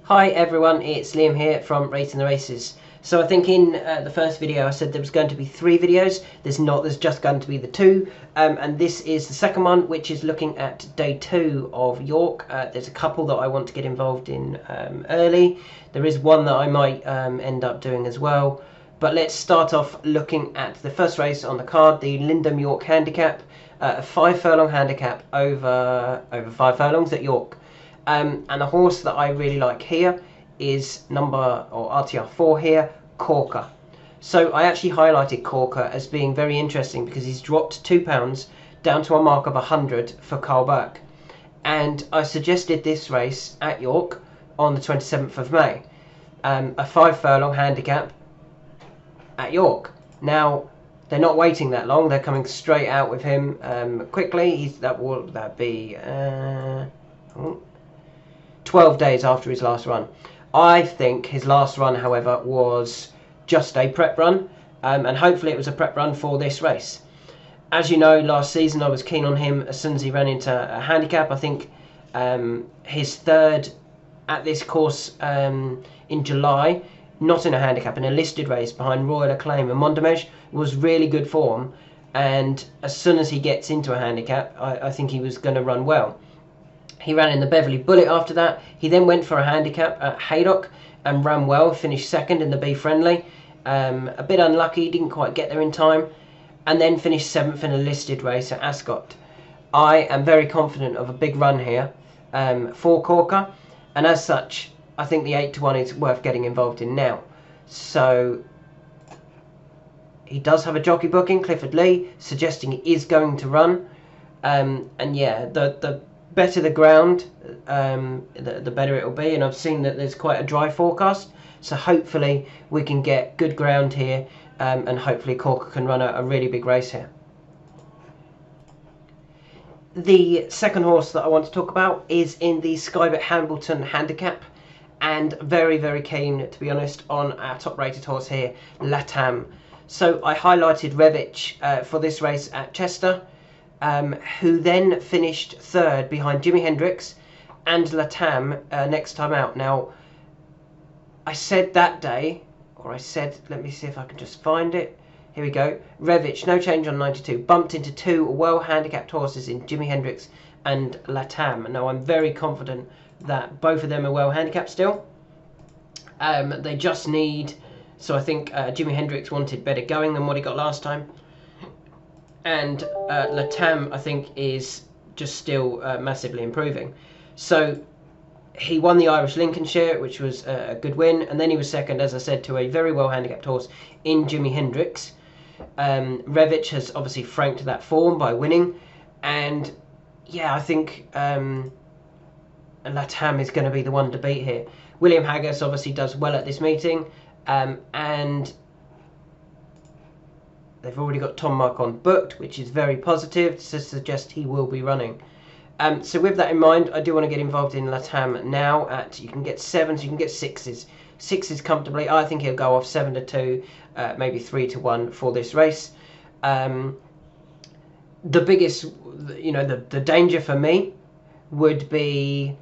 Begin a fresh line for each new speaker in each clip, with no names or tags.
Hi everyone, it's Liam here from Rating the Races. So I think in the first video I said there was going to be 3 videos. There's just going to be the 2. And this is the second one, which is looking at day 2 of York. There's a couple that I want to get involved in early. There is one that I might end up doing as well. But let's start off looking at the first race on the card, the Lindham York Handicap. A 5 furlong handicap over 5 furlongs at York. And the horse that I really like here is RTR 4 here, Corker. So I actually highlighted Corker as being very interesting because he's dropped £2 down to a mark of 100 for Carl Burke. And I suggested this race at York on the 27th of May. A 5 furlong handicap at York. Now, they're not waiting that long. They're coming straight out with him quickly. That'd be 12 days after his last run. I think his last run, however, was just a prep run, and hopefully it was a prep run for this race. As you know, last season I was keen on him as soon as he ran into a handicap. I think his third at this course in July, not in a handicap, in a listed race behind Royal Acclaim and Mondomege, was really good form, and as soon as he gets into a handicap, I think he was going to run well. He ran in the Beverley Bullet after that. He then went for a handicap at Haydock and ran well, finished second in the Be Friendly. A bit unlucky, didn't quite get there in time, and then finished 7th in a listed race at Ascot. I am very confident of a big run here for Corker, and as such, I think the 8-1 is worth getting involved in now. So he does have a jockey booking, Clifford Lee, suggesting he is going to run. And yeah, the better the ground, the better it will be, and I've seen that there's quite a dry forecast, so hopefully we can get good ground here, and hopefully Corker can run a really big race here. The second horse that I want to talk about is in the Skybet Hambleton Handicap, and very keen, to be honest, on our top rated horse here, Latam. So I highlighted Revich for this race at Chester, who then finished 3rd behind Jimi Hendrix and Latam next time out. Now, I said that day, let me see if I can just find it. Here we go. Revich, no change on 92, bumped into 2 well-handicapped horses in Jimi Hendrix and Latam. Now, I'm very confident that both of them are well-handicapped still. They just need... So I think Jimi Hendrix wanted better going than what he got last time. And Latam, I think, is just still massively improving. So he won the Irish Lincolnshire, which was a good win, and then he was second, as I said, to a very well handicapped horse in Jimi Hendrix. Revich has obviously franked that form by winning, and yeah, I think Latam is going to be the one to beat here. William Haggas obviously does well at this meeting, and they've already got Tom Marquand booked, which is very positive to suggest he will be running. So with that in mind, I do want to get involved in Latam now. You can get 7s, you can get 6s. 6s comfortably. I think he'll go off 7-2, maybe 3-1 for this race. The biggest, the danger for me would be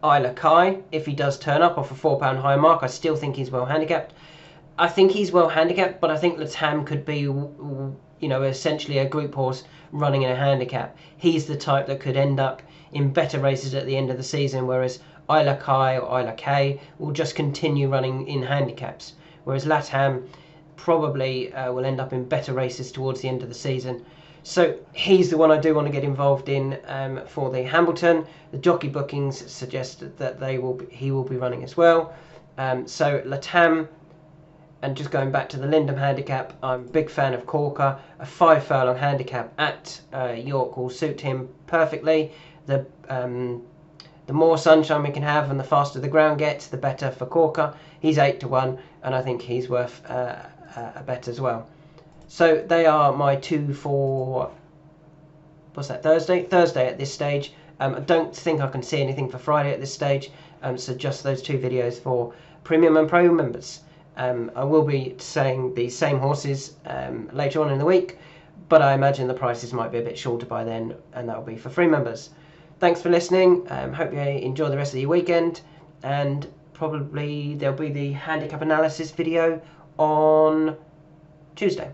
Isla Kai if he does turn up off a £4 higher mark. I still think he's well handicapped. I think he's well handicapped, but I think Latam could be, essentially a group horse running in a handicap. He's the type that could end up in better races at the end of the season, whereas Isla Kai or Isla K will just continue running in handicaps. Whereas Latam probably will end up in better races towards the end of the season. So he's the one I do want to get involved in for the Hambleton. The jockey bookings suggest that he will be running as well. So Latam. And just going back to the Lindham handicap, I'm a big fan of Corker. A 5 furlong handicap at York will suit him perfectly. The more sunshine we can have and the faster the ground gets, the better for Corker. He's 8-1, and I think he's worth a bet as well. So they are my 2 for... what's that, Thursday? Thursday at this stage. I don't think I can see anything for Friday at this stage, so just those 2 videos for Premium and Pro members. I will be saying the same horses later on in the week, but I imagine the prices might be a bit shorter by then, and that will be for free members. Thanks for listening. Hope you enjoy the rest of your weekend, and probably there'll be the handicap analysis video on Tuesday.